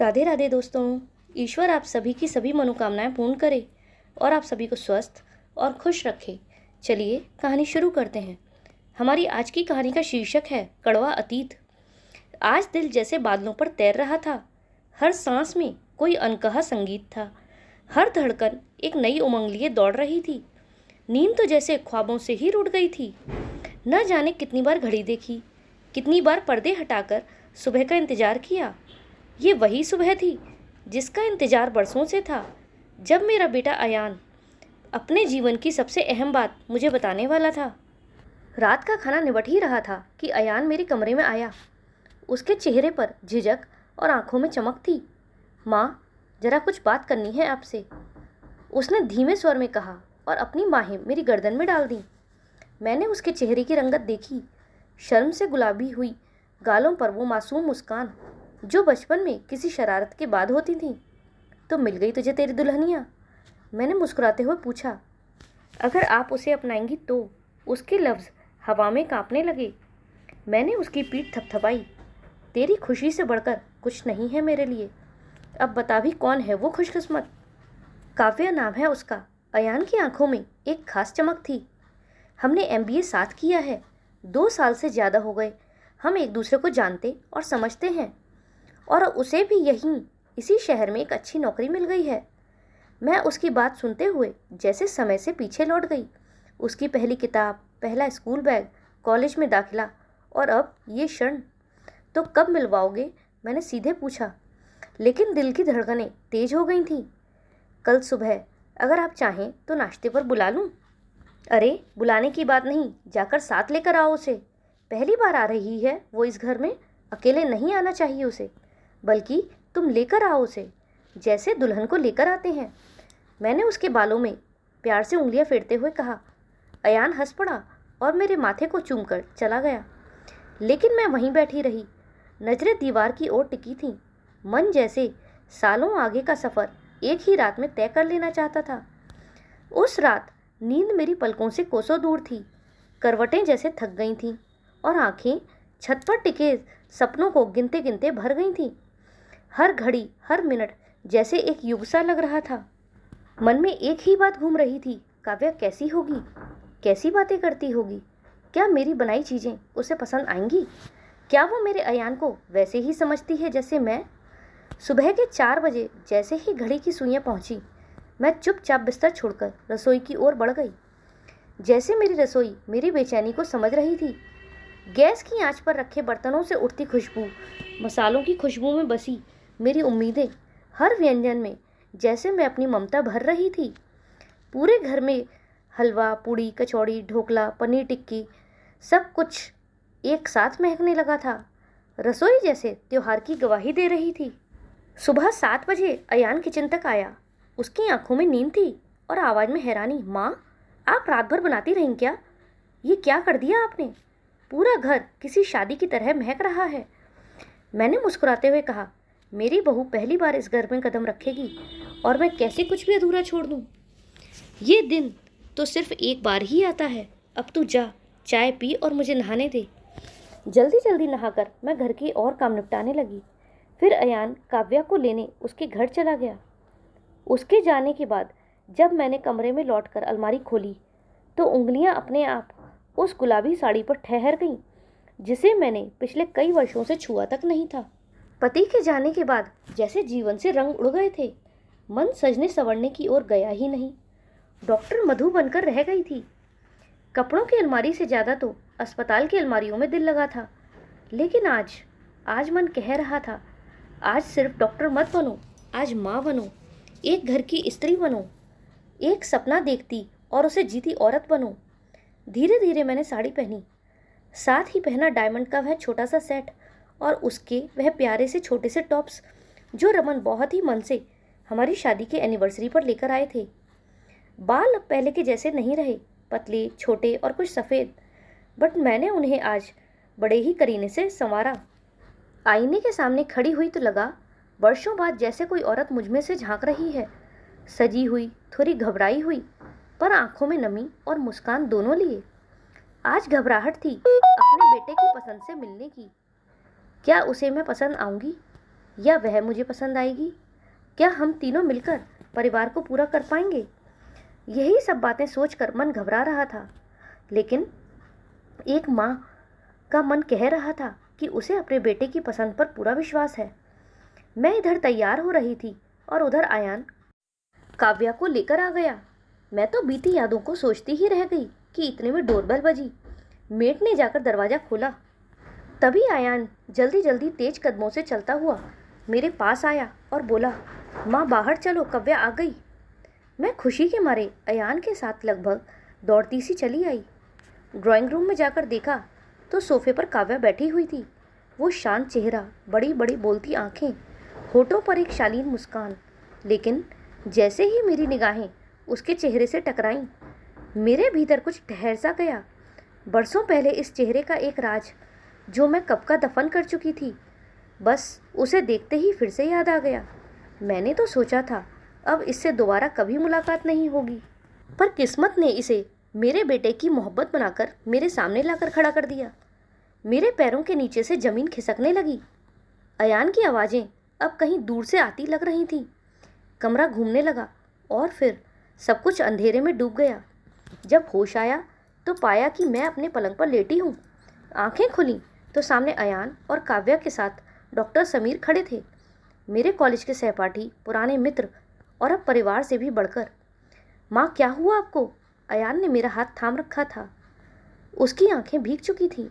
राधे राधे दोस्तों। ईश्वर आप सभी की सभी मनोकामनाएं पूर्ण करे और आप सभी को स्वस्थ और खुश रखे। चलिए कहानी शुरू करते हैं। हमारी आज की कहानी का शीर्षक है कड़वा अतीत। आज दिल जैसे बादलों पर तैर रहा था। हर सांस में कोई अनकहा संगीत था। हर धड़कन एक नई उमंग लिए दौड़ रही थी। नींद तो जैसे ख्वाबों से ही रुठ गई थी। न जाने कितनी बार घड़ी देखी, कितनी बार पर्दे हटाकर सुबह का इंतजार किया। ये वही सुबह थी जिसका इंतजार बरसों से था, जब मेरा बेटा अयान अपने जीवन की सबसे अहम बात मुझे बताने वाला था। रात का खाना निबट ही रहा था कि अयान मेरे कमरे में आया। उसके चेहरे पर झिझक और आंखों में चमक थी। माँ, जरा कुछ बात करनी है आपसे, उसने धीमे स्वर में कहा और अपनी बाहें मेरी गर्दन में डाल दी। मैंने उसके चेहरे की रंगत देखी। शर्म से गुलाबी हुई गालों पर वो मासूम मुस्कान जो बचपन में किसी शरारत के बाद होती थी। तो मिल गई तुझे तेरी दुल्हनिया? मैंने मुस्कुराते हुए पूछा। अगर आप उसे अपनाएंगी तो। उसके लफ्ज़ हवा में कांपने लगे। मैंने उसकी पीठ थपथपाई। तेरी खुशी से बढ़कर कुछ नहीं है मेरे लिए। अब बता भी कौन है वो खुशकिस्मत? काव्या नाम है उसका। अयान की आंखों में एक खास चमक थी। हमने MBA साथ किया है। 2 साल से ज़्यादा हो गए हम एक दूसरे को जानते और समझते हैं, और उसे भी यहीं इसी शहर में एक अच्छी नौकरी मिल गई है। मैं उसकी बात सुनते हुए जैसे समय से पीछे लौट गई। उसकी पहली किताब, पहला स्कूल बैग, कॉलेज में दाखिला और अब ये क्षण। तो कब मिलवाओगे? मैंने सीधे पूछा, लेकिन दिल की धड़कनें तेज हो गई थीं। कल सुबह, अगर आप चाहें तो नाश्ते पर बुला लूं? अरे बुलाने की बात नहीं, जाकर साथ लेकर आओ उसे। पहली बार आ रही है वो इस घर में, अकेले नहीं आना चाहिए उसे, बल्कि तुम लेकर आओ उसे, जैसे दुल्हन को लेकर आते हैं। मैंने उसके बालों में प्यार से उंगलियां फेरते हुए कहा। अयान हंस पड़ा और मेरे माथे को चूमकर चला गया। लेकिन मैं वहीं बैठी रही, नजरें दीवार की ओर टिकी थीं। मन जैसे सालों आगे का सफ़र एक ही रात में तय कर लेना चाहता था। उस रात नींद मेरी पलकों से कोसों दूर थी। करवटें जैसे थक गई थीं और आंखें छत पर टिके सपनों को गिनते गिनते भर गई थीं। हर घड़ी, हर मिनट जैसे एक युग सा लग रहा था। मन में एक ही बात घूम रही थी, काव्या कैसी होगी, कैसी बातें करती होगी, क्या मेरी बनाई चीज़ें उसे पसंद आएंगी, क्या वो मेरे अयान को वैसे ही समझती है जैसे मैं। सुबह के 4 बजे जैसे ही घड़ी की सुइयां पहुंची, मैं चुपचाप बिस्तर छोड़कर रसोई की ओर बढ़ गई। जैसे मेरी रसोई मेरी बेचैनी को समझ रही थी। गैस की आंच पर रखे बर्तनों से उठती खुशबू, मसालों की खुशबू में बसी मेरी उम्मीदें, हर व्यंजन में जैसे मैं अपनी ममता भर रही थी। पूरे घर में हलवा, पूड़ी, कचौड़ी, ढोकला, पनीर टिक्की, सब कुछ एक साथ महकने लगा था। रसोई जैसे त्योहार की गवाही दे रही थी। सुबह 7 बजे अयान किचन तक आया। उसकी आंखों में नींद थी और आवाज़ में हैरानी। माँ, आप रात भर बनाती रहीं क्या? ये क्या कर दिया आपने? पूरा घर किसी शादी की तरह महक रहा है। मैंने मुस्कुराते हुए कहा, मेरी बहू पहली बार इस घर में कदम रखेगी और मैं कैसे कुछ भी अधूरा छोड़ दूं? ये दिन तो सिर्फ एक बार ही आता है। अब तू जा, चाय पी और मुझे नहाने दे। जल्दी जल्दी नहाकर मैं घर की और काम निपटाने लगी। फिर अयान काव्या को लेने उसके घर चला गया। उसके जाने के बाद जब मैंने कमरे में लौटकर अलमारी खोली तो उंगलियां अपने आप उस गुलाबी साड़ी पर ठहर गईं, जिसे मैंने पिछले कई वर्षों से छुआ तक नहीं था। पति के जाने के बाद जैसे जीवन से रंग उड़ गए थे। मन सजने संवरने की ओर गया ही नहीं। डॉक्टर मधु बनकर रह गई थी। कपड़ों की अलमारी से ज़्यादा तो अस्पताल की अलमारियों में दिल लगा था। लेकिन आज मन कह रहा था, आज सिर्फ डॉक्टर मत बनो, आज माँ बनो, एक घर की स्त्री बनो, एक सपना देखती और उसे जीती औरत बनो। धीरे धीरे मैंने साड़ी पहनी, साथ ही पहना डायमंड का वह छोटा सा सेट और उसके वह प्यारे से छोटे से टॉप्स जो रमन बहुत ही मन से हमारी शादी के एनिवर्सरी पर लेकर आए थे। बाल अब पहले के जैसे नहीं रहे, पतले, छोटे और कुछ सफ़ेद, बट मैंने उन्हें आज बड़े ही करीने से संवारा। आईने के सामने खड़ी हुई तो लगा वर्षों बाद जैसे कोई औरत मुझ में से झांक रही है। सजी हुई, थोड़ी घबराई हुई, पर आंखों में नमी और मुस्कान दोनों लिए। आज घबराहट थी अपने बेटे की पसंद से मिलने की। क्या उसे मैं पसंद आऊंगी? या वह मुझे पसंद आएगी? क्या हम तीनों मिलकर परिवार को पूरा कर पाएंगे? यही सब बातें सोचकर मन घबरा रहा था, लेकिन एक माँ का मन कह रहा था कि उसे अपने बेटे की पसंद पर पूरा विश्वास है। मैं इधर तैयार हो रही थी और उधर आयान काव्या को लेकर आ गया। मैं तो बीती यादों को सोचती ही रह गई कि इतने में डोरबेल बजी। मेट ने जाकर दरवाज़ा खोला। तभी आयान जल्दी जल्दी तेज कदमों से चलता हुआ मेरे पास आया और बोला, माँ बाहर चलो, काव्या आ गई। मैं खुशी के मारे आयान के साथ लगभग दौड़ती सी चली आई। ड्राइंग रूम में जाकर देखा तो सोफे पर काव्या बैठी हुई थी। वो शांत चेहरा, बड़ी बड़ी बोलती आंखें, होठों पर एक शालीन मुस्कान। लेकिन जैसे ही मेरी निगाहें उसके चेहरे से टकराईं, मेरे भीतर कुछ ठहर सा गया। बरसों पहले इस चेहरे का एक राज जो मैं कब का दफन कर चुकी थी, बस उसे देखते ही फिर से याद आ गया। मैंने तो सोचा था अब इससे दोबारा कभी मुलाकात नहीं होगी, पर किस्मत ने इसे मेरे बेटे की मोहब्बत बनाकर मेरे सामने लाकर खड़ा कर दिया। मेरे पैरों के नीचे से ज़मीन खिसकने लगी। अयान की आवाज़ें अब कहीं दूर से आती लग रही थीं। कमरा घूमने लगा और फिर सब कुछ अंधेरे में डूब गया। जब होश आया तो पाया कि मैं अपने पलंग पर लेटी हूँ। आंखें खुली तो सामने अयान और काव्या के साथ डॉक्टर समीर खड़े थे, मेरे कॉलेज के सहपाठी, पुराने मित्र और अब परिवार से भी बढ़कर। माँ, क्या हुआ आपको? अयान ने मेरा हाथ थाम रखा था। उसकी आंखें भीग चुकी थीं।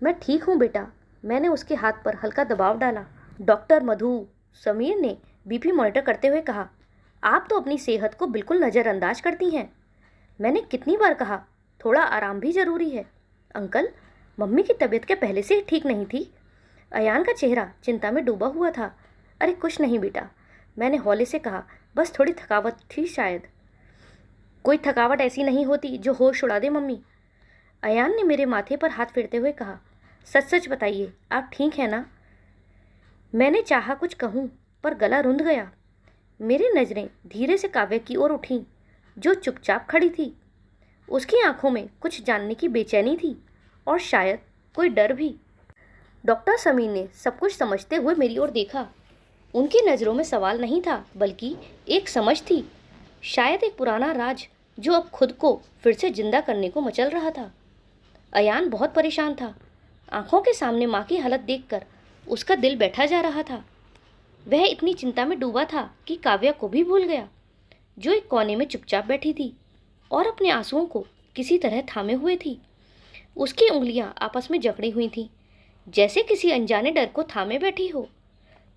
मैं ठीक हूँ बेटा, मैंने उसके हाथ पर हल्का दबाव डाला। डॉक्टर मधु, समीर ने बीपी मॉनिटर करते हुए कहा, आप तो अपनी सेहत को बिल्कुल नज़रअंदाज करती हैं। मैंने कितनी बार कहा, थोड़ा आराम भी ज़रूरी है। अंकल, मम्मी की तबीयत क्या पहले से ही ठीक नहीं थी? अयान का चेहरा चिंता में डूबा हुआ था। अरे कुछ नहीं बेटा, मैंने हौले से कहा, बस थोड़ी थकावट थी शायद। कोई थकावट ऐसी नहीं होती जो होश उड़ा दे मम्मी। अयान ने मेरे माथे पर हाथ फेरते हुए कहा, सच सच बताइए, आप ठीक हैं ना? मैंने चाहा कुछ कहूँ पर गला रुंध गया। मेरी नज़रें धीरे से काव्या की ओर उठीं, जो चुपचाप खड़ी थी। उसकी आंखों में कुछ जानने की बेचैनी थी और शायद कोई डर भी। डॉक्टर समीर ने सब कुछ समझते हुए मेरी ओर देखा। उनकी नज़रों में सवाल नहीं था, बल्कि एक समझ थी, शायद एक पुराना राज जो अब खुद को फिर से जिंदा करने को मचल रहा था। अयान बहुत परेशान था। आंखों के सामने माँ की हालत देखकर उसका दिल बैठा जा रहा था। वह इतनी चिंता में डूबा था कि काव्या को भी भूल गया, जो एक कोने में चुपचाप बैठी थी और अपने आंसुओं को किसी तरह थामे हुए थी। उसकी उंगलियां आपस में जकड़ी हुई थीं, जैसे किसी अनजाने डर को थामे बैठी हो।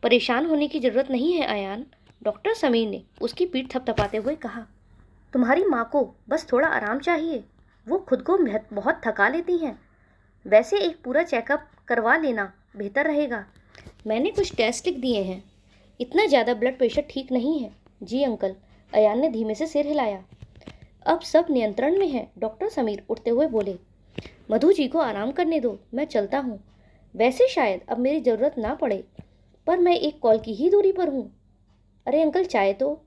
परेशान होने की जरूरत नहीं है अयान, डॉक्टर समीर ने उसकी पीठ थपथपाते हुए कहा। तुम्हारी माँ को बस थोड़ा आराम चाहिए, वो खुद को बहुत थका लेती हैं। वैसे एक पूरा चेकअप करवा लेना बेहतर रहेगा। मैंने कुछ टेस्ट लिख दिए हैं। इतना ज़्यादा ब्लड प्रेशर ठीक नहीं है। जी अंकल, अयान ने धीमे से सिर हिलाया। अब सब नियंत्रण में है, डॉक्टर समीर उठते हुए बोले। मधु जी को आराम करने दो, मैं चलता हूँ। वैसे शायद अब मेरी ज़रूरत ना पड़े, पर मैं एक कॉल की ही दूरी पर हूँ। अरे अंकल, चाय तो।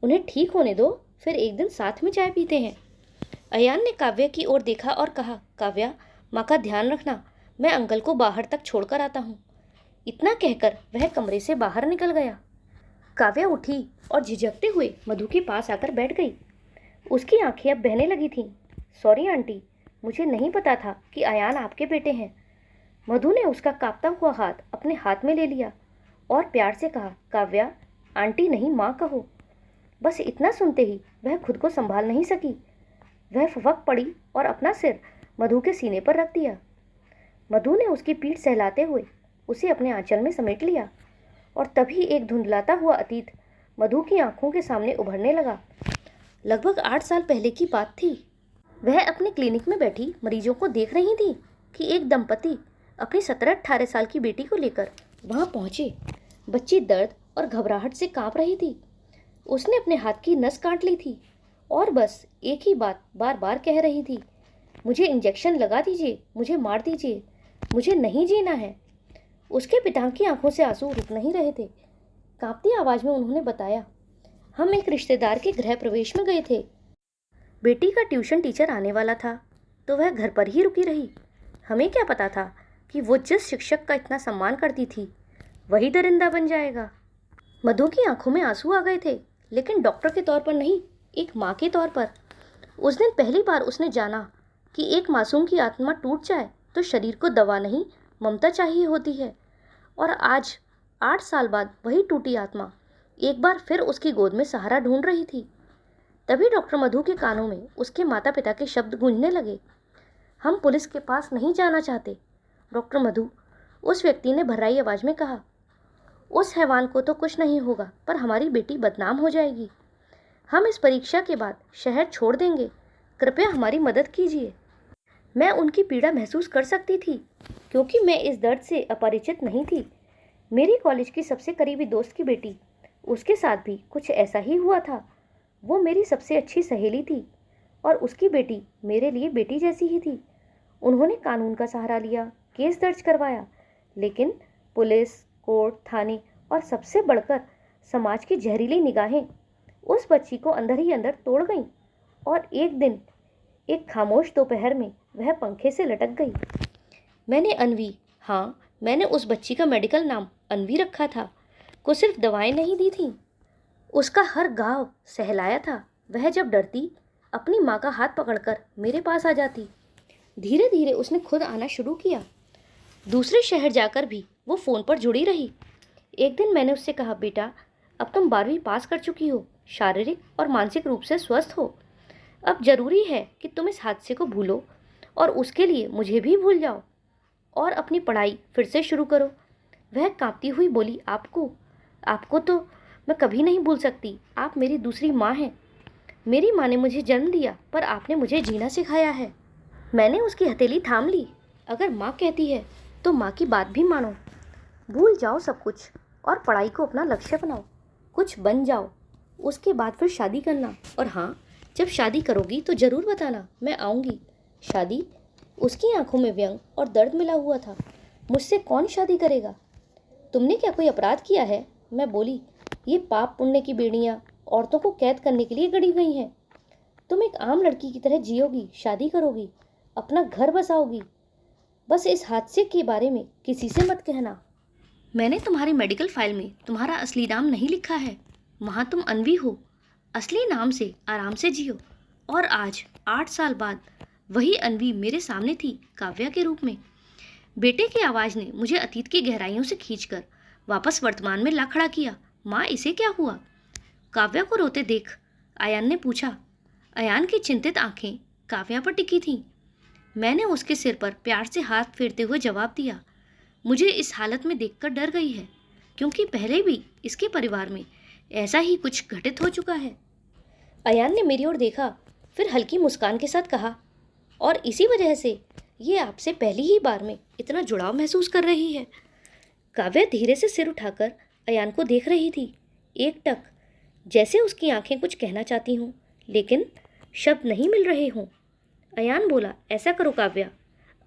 उन्हें ठीक होने दो, फिर एक दिन साथ में चाय पीते हैं। अयान ने काव्या की ओर देखा और कहा, काव्या, माँ का ध्यान रखना, मैं अंकल को बाहर तक छोड़कर आता हूँ। इतना कहकर वह कमरे से बाहर निकल गया। काव्या उठी और झिझकते हुए मधु के पास आकर बैठ गई। उसकी आंखें अब बहने लगी थीं। सॉरी आंटी, मुझे नहीं पता था कि अयान आपके बेटे हैं। मधु ने उसका कांपता हुआ हाथ अपने हाथ में ले लिया और प्यार से कहा, काव्या, आंटी नहीं माँ कहो। बस इतना सुनते ही वह खुद को संभाल नहीं सकी। वह फुफक पड़ी और अपना सिर मधु के सीने पर रख दिया। मधु ने उसकी पीठ सहलाते हुए उसे अपने आंचल में समेट लिया और तभी एक धुंधलाता हुआ अतीत मधु की आंखों के सामने उभरने लगा। लगभग 8 साल पहले की बात थी। वह अपने क्लिनिक में बैठी मरीजों को देख रही थी कि एक दंपति अपनी 17-18 साल की बेटी को लेकर वहां पहुंचे। बच्ची दर्द और घबराहट से कांप रही थी। उसने अपने हाथ की नस काट ली थी और बस एक ही बात बार बार कह रही थी, मुझे इंजेक्शन लगा दीजिए, मुझे मार दीजिए, मुझे नहीं जीना है। उसके पिता की आंखों से आंसू रुक नहीं रहे थे। कांपती आवाज़ में उन्होंने बताया, हम एक रिश्तेदार के गृह प्रवेश में गए थे। बेटी का ट्यूशन टीचर आने वाला था तो वह घर पर ही रुकी रही। हमें क्या पता था कि वो जिस शिक्षक का इतना सम्मान करती थी वही दरिंदा बन जाएगा। मधु की आंखों में आंसू आ गए थे, लेकिन डॉक्टर के तौर पर नहीं, एक माँ के तौर पर। उस दिन पहली बार उसने जाना कि एक मासूम की आत्मा टूट जाए तो शरीर को दवा नहीं, ममता चाहिए होती है। और आज 8 साल बाद वही टूटी आत्मा एक बार फिर उसकी गोद में सहारा ढूंढ रही थी। तभी डॉक्टर मधु के कानों में उसके माता पिता के शब्द गूंजने लगे। हम पुलिस के पास नहीं जाना चाहते, डॉक्टर मधु, उस व्यक्ति ने भर्राई आवाज में कहा। उस हैवान को तो कुछ नहीं होगा, पर हमारी बेटी बदनाम हो जाएगी। हम इस परीक्षा के बाद शहर छोड़ देंगे, कृपया हमारी मदद कीजिए। मैं उनकी पीड़ा महसूस कर सकती थी, क्योंकि मैं इस दर्द से अपरिचित नहीं थी। मेरी कॉलेज की सबसे करीबी दोस्त की बेटी, उसके साथ भी कुछ ऐसा ही हुआ था। वो मेरी सबसे अच्छी सहेली थी और उसकी बेटी मेरे लिए बेटी जैसी ही थी। उन्होंने कानून का सहारा लिया, केस दर्ज करवाया, लेकिन पुलिस, कोर्ट, थाने और सबसे बढ़कर समाज की जहरीली निगाहें उस बच्ची को अंदर ही अंदर तोड़ गईं। और एक दिन, एक खामोश दोपहर में वह पंखे से लटक गई। मैंने अनवी, हाँ, मैंने उस बच्ची का मेडिकल नाम अनवी रखा था, को सिर्फ दवाएं नहीं दी थीं, उसका हर घाव सहलाया था। वह जब डरती, अपनी माँ का हाथ पकड़कर मेरे पास आ जाती। धीरे धीरे उसने खुद आना शुरू किया। दूसरे शहर जाकर भी वो फ़ोन पर जुड़ी रही। एक दिन मैंने उससे कहा, बेटा, अब तुम 12वीं पास कर चुकी हो, शारीरिक और मानसिक रूप से स्वस्थ हो। अब जरूरी है कि तुम इस हादसे को भूलो और उसके लिए मुझे भी भूल जाओ और अपनी पढ़ाई फिर से शुरू करो। वह कांपती हुई बोली, आपको तो मैं कभी नहीं भूल सकती। आप मेरी दूसरी माँ हैं। मेरी माँ ने मुझे जन्म दिया, पर आपने मुझे जीना सिखाया है। मैंने उसकी हथेली थाम ली। अगर माँ कहती है तो माँ की बात भी मानो। भूल जाओ सब कुछ और पढ़ाई को अपना लक्ष्य बनाओ, कुछ बन जाओ। उसके बाद फिर शादी करना, और हाँ, जब शादी करोगी तो ज़रूर बताना, मैं आऊँगी। शादी? उसकी आंखों में व्यंग और दर्द मिला हुआ था। मुझसे कौन शादी करेगा? तुमने क्या कोई अपराध किया है? मैं बोली, ये पाप पुण्य की बेड़ियाँ औरतों को कैद करने के लिए गढ़ी गई हैं। तुम एक आम लड़की की तरह जियोगी, शादी करोगी, अपना घर बसाओगी। बस इस हादसे के बारे में किसी से मत कहना। मैंने तुम्हारी मेडिकल फाइल में तुम्हारा असली नाम नहीं लिखा है। वहाँ तुम अनवी हो। असली नाम से आराम से जियो। और आज 8 साल बाद वही अनवी मेरे सामने थी, काव्या के रूप में। बेटे की आवाज़ ने मुझे अतीत की गहराइयों से खींचकर वापस वर्तमान में ला खड़ा किया। माँ, इसे क्या हुआ? काव्या को रोते देख अयान ने पूछा। अयान की चिंतित आंखें काव्या पर टिकी थीं। मैंने उसके सिर पर प्यार से हाथ फेरते हुए जवाब दिया, मुझे इस हालत में देखकर डर गई है, क्योंकि पहले भी इसके परिवार में ऐसा ही कुछ घटित हो चुका है। अयान ने मेरी ओर देखा, फिर हल्की मुस्कान के साथ कहा, और इसी वजह से ये आपसे पहली ही बार में इतना जुड़ाव महसूस कर रही है। काव्या धीरे से सिर उठाकर अयान को देख रही थी, एकटक, जैसे उसकी आंखें कुछ कहना चाहती हों, लेकिन शब्द नहीं मिल रहे हों। अयान बोला, ऐसा करो काव्या,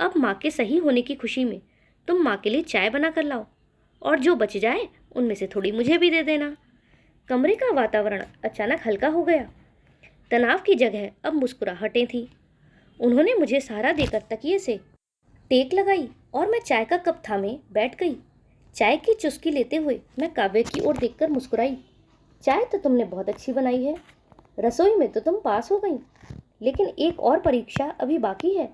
अब माँ के सही होने की खुशी में तुम माँ के लिए चाय बना कर लाओ, और जो बच जाए उनमें से थोड़ी मुझे भी दे देना। कमरे का वातावरण अचानक हल्का हो गया। तनाव की जगह अब मुस्कुराहटें थीं। उन्होंने मुझे सहारा देकर तकिए से टेक लगाई और मैं चाय का कप थामे बैठ गई। चाय की चुस्की लेते हुए मैं काव्या की ओर देखकर मुस्कुराई। चाय तो तुमने बहुत अच्छी बनाई है, रसोई में तो तुम पास हो गई, लेकिन एक और परीक्षा अभी बाकी है।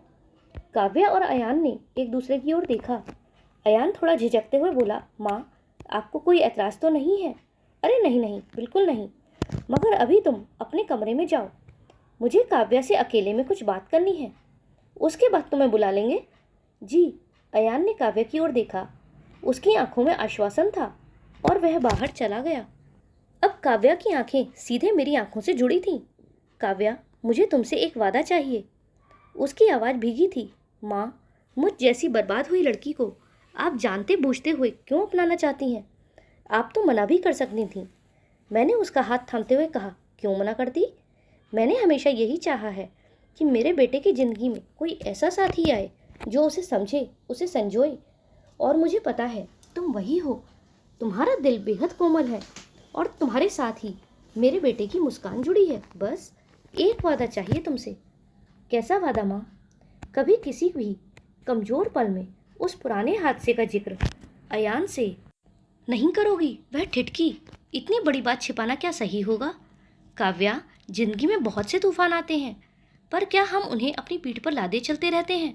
काव्या और अयान ने एक दूसरे की ओर देखा। अयान थोड़ा झिझकते हुए बोला, माँ, आपको कोई ऐतराज़ तो नहीं है? अरे नहीं नहीं, बिल्कुल नहीं, मगर अभी तुम अपने कमरे में जाओ, मुझे काव्या से अकेले में कुछ बात करनी है, उसके बाद तुम्हें बुला लेंगे। जी। अयान ने काव्या की ओर देखा। उसकी आंखों में आश्वासन था और वह बाहर चला गया। अब काव्या की आंखें सीधे मेरी आंखों से जुड़ी थीं। काव्या, मुझे तुमसे एक वादा चाहिए। उसकी आवाज़ भीगी थी। माँ, मुझ जैसी बर्बाद हुई लड़की को आप जानते बूझते हुए क्यों अपनाना चाहती हैं? आप तो मना भी कर सकती थीं। मैंने उसका हाथ थामते हुए कहा, क्यों मना करती? मैंने हमेशा यही चाहा है कि मेरे बेटे की ज़िंदगी में कोई ऐसा साथी आए जो उसे समझे, उसे संजोए, और मुझे पता है तुम वही हो। तुम्हारा दिल बेहद कोमल है और तुम्हारे साथ ही मेरे बेटे की मुस्कान जुड़ी है। बस एक वादा चाहिए तुमसे। कैसा वादा माँ? कभी किसी भी कमज़ोर पल में उस पुराने हादसे का जिक्र अयान से नहीं करोगी? वह ठिठकी। इतनी बड़ी बात छिपाना क्या सही होगा? काव्या, जिंदगी में बहुत से तूफान आते हैं, पर क्या हम उन्हें अपनी पीठ पर लादे चलते रहते हैं?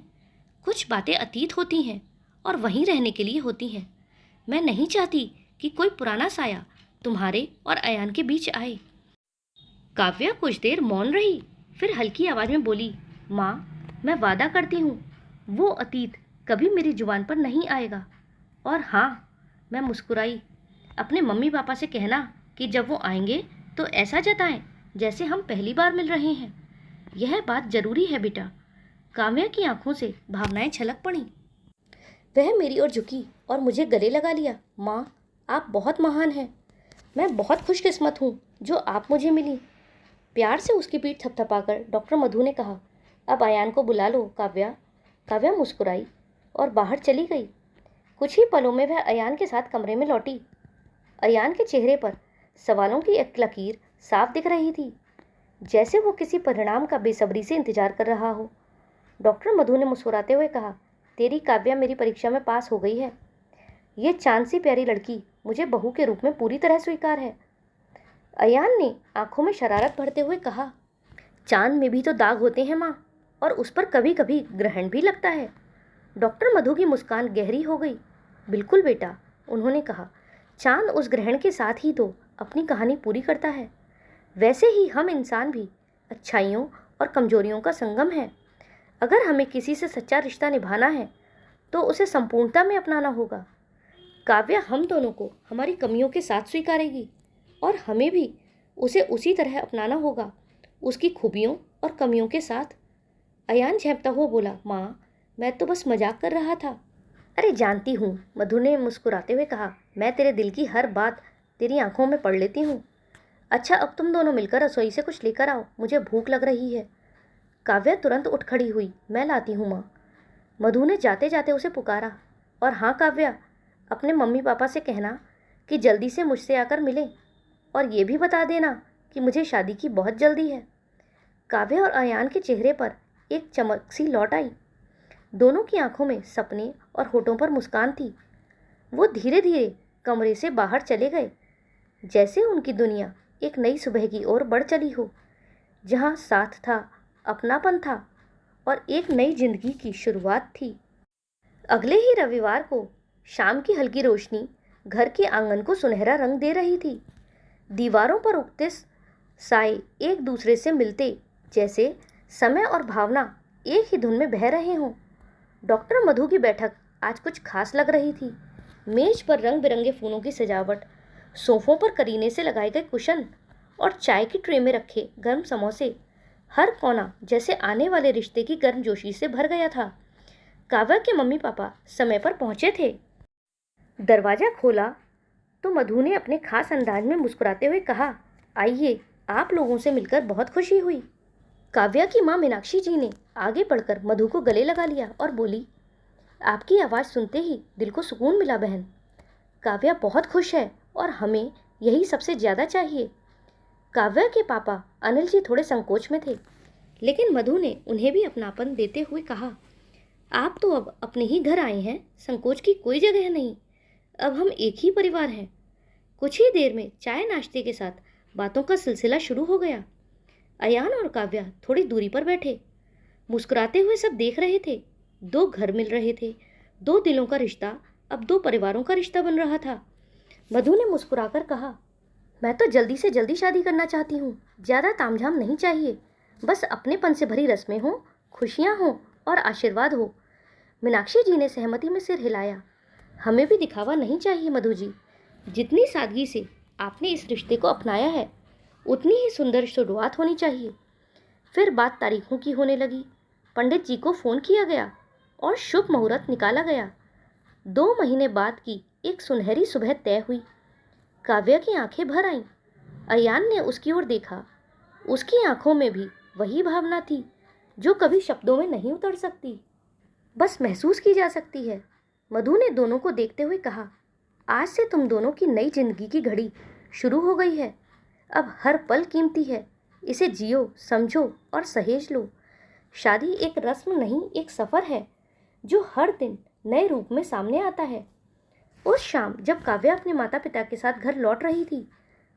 कुछ बातें अतीत होती हैं और वहीं रहने के लिए होती हैं। मैं नहीं चाहती कि कोई पुराना साया तुम्हारे और अयान के बीच आए। काव्या कुछ देर मौन रही, फिर हल्की आवाज में बोली, माँ, मैं वादा करती हूँ वो अतीत कभी मेरी जुबान पर नहीं आएगा। और हाँ, मैं मुस्कुराई, अपने मम्मी पापा से कहना कि जब वो आएंगे तो ऐसा जताएं जैसे हम पहली बार मिल रहे हैं। यह बात जरूरी है बेटा। काव्या की आंखों से भावनाएं छलक पड़ी। वह मेरी ओर झुकी और मुझे गले लगा लिया। माँ, आप बहुत महान हैं। मैं बहुत खुशकिस्मत हूँ जो आप मुझे मिली। प्यार से उसकी पीठ थपथपाकर डॉक्टर मधु ने कहा, अब अयान को बुला लो काव्या। काव्या मुस्कुराई और बाहर चली गई। कुछ ही पलों में वह अयान के साथ कमरे में लौटी। अयान के चेहरे पर सवालों की एक लकीर साफ दिख रही थी, जैसे वो किसी परिणाम का बेसब्री से इंतजार कर रहा हो। डॉक्टर मधु ने मुस्कुराते हुए कहा, तेरी काव्या मेरी परीक्षा में पास हो गई है। ये चांद सी प्यारी लड़की मुझे बहू के रूप में पूरी तरह स्वीकार है। अयान ने आंखों में शरारत भरते हुए कहा, चांद में भी तो दाग होते हैं माँ, और उस पर कभी कभी ग्रहण भी लगता है। डॉक्टर मधु की मुस्कान गहरी हो गई। बिल्कुल बेटा, उन्होंने कहा, चांद उस ग्रहण के साथ ही तो अपनी कहानी पूरी करता है। वैसे ही हम इंसान भी अच्छाइयों और कमजोरियों का संगम है। अगर हमें किसी से सच्चा रिश्ता निभाना है तो उसे संपूर्णता में अपनाना होगा। काव्या हम दोनों को हमारी कमियों के साथ स्वीकारेगी और हमें भी उसे उसी तरह अपनाना होगा, उसकी खूबियों और कमियों के साथ। अयान झेंपता हुआ बोला, माँ, मैं तो बस मजाक कर रहा था। अरे जानती हूँ, मधु ने मुस्कुराते हुए कहा, मैं तेरे दिल की हर बात तेरी आंखों में पढ़ लेती हूँ। अच्छा, अब तुम दोनों मिलकर रसोई से कुछ लेकर आओ, मुझे भूख लग रही है। काव्या तुरंत उठ खड़ी हुई, मैं लाती हूँ माँ। मधु ने जाते जाते उसे पुकारा, और हाँ काव्या, अपने मम्मी पापा से कहना कि जल्दी से मुझसे आकर मिलें, और ये भी बता देना कि मुझे शादी की बहुत जल्दी है। काव्या और अयान के चेहरे पर एक चमक सी लौट आई। दोनों की आंखों में सपने और होठों पर मुस्कान थी। वो धीरे धीरे कमरे से बाहर चले गए, जैसे उनकी दुनिया एक नई सुबह की ओर बढ़ चली हो, जहाँ साथ था, अपनापन था और एक नई जिंदगी की शुरुआत थी। अगले ही रविवार को शाम की हल्की रोशनी घर के आंगन को सुनहरा रंग दे रही थी। दीवारों पर उगते साए एक दूसरे से मिलते, जैसे समय और भावना एक ही धुन में बह रहे हों। डॉक्टर मधु की बैठक आज कुछ खास लग रही थी। मेज पर रंग बिरंगे फूलों की सजावट, सोफों पर करीने से लगाए गए कुशन और चाय की ट्रे में रखे गर्म समोसे, हर कोना जैसे आने वाले रिश्ते की गर्मजोशी से भर गया था। काव्या के मम्मी पापा समय पर पहुंचे थे। दरवाजा खोला तो मधु ने अपने खास अंदाज में मुस्कुराते हुए कहा, आइए, आप लोगों से मिलकर बहुत खुशी हुई। काव्या की माँ मीनाक्षी जी ने आगे बढ़कर मधु को गले लगा लिया और बोली, आपकी आवाज़ सुनते ही दिल को सुकून मिला बहन। काव्या बहुत खुश है और हमें यही सबसे ज़्यादा चाहिए। काव्या के पापा अनिल जी थोड़े संकोच में थे, लेकिन मधु ने उन्हें भी अपनापन देते हुए कहा, आप तो अब अपने ही घर आए हैं, संकोच की कोई जगह नहीं। अब हम एक ही परिवार हैं। कुछ ही देर में चाय नाश्ते के साथ बातों का सिलसिला शुरू हो गया। अयान और काव्या थोड़ी दूरी पर बैठे मुस्कुराते हुए सब देख रहे थे। दो घर मिल रहे थे, दो दिलों का रिश्ता अब दो परिवारों का रिश्ता बन रहा था। मधु ने मुस्कुराकर कहा, मैं तो जल्दी से जल्दी शादी करना चाहती हूँ। ज़्यादा तामझाम नहीं चाहिए, बस अपनेपन से भरी रस्में हों, खुशियाँ हों और आशीर्वाद हो। मीनाक्षी जी ने सहमति में सिर हिलाया। हमें भी दिखावा नहीं चाहिए मधु जी। जितनी सादगी से आपने इस रिश्ते को अपनाया है, उतनी ही सुंदर शुरुआत होनी चाहिए। फिर बात तारीखों की होने लगी। पंडित जी को फ़ोन किया गया और शुभ मुहूर्त निकाला गया। 2 महीने बाद की एक सुनहरी सुबह तय हुई। काव्या की आंखें भर आईं। अयान ने उसकी ओर देखा। उसकी आंखों में भी वही भावना थी जो कभी शब्दों में नहीं उतर सकती, बस महसूस की जा सकती है। मधु ने दोनों को देखते हुए कहा, आज से तुम दोनों की नई जिंदगी की घड़ी शुरू हो गई है। अब हर पल कीमती है, इसे जियो, समझो और सहेज लो। शादी एक रस्म नहीं, एक सफ़र है जो हर दिन नए रूप में सामने आता है। उस शाम जब काव्या अपने माता पिता के साथ घर लौट रही थी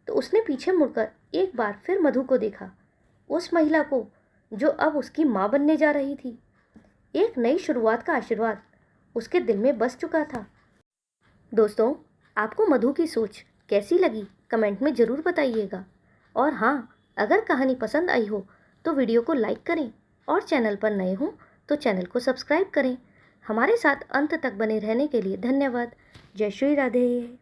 तो उसने पीछे मुड़कर एक बार फिर मधु को देखा, उस महिला को जो अब उसकी माँ बनने जा रही थी। एक नई शुरुआत का आशीर्वाद उसके दिल में बस चुका था। दोस्तों, आपको मधु की सोच कैसी लगी कमेंट में ज़रूर बताइएगा। और हाँ, अगर कहानी पसंद आई हो तो वीडियो को लाइक करें और चैनल पर नए हों तो चैनल को सब्सक्राइब करें। हमारे साथ अंत तक बने रहने के लिए धन्यवाद। जय श्री राधे।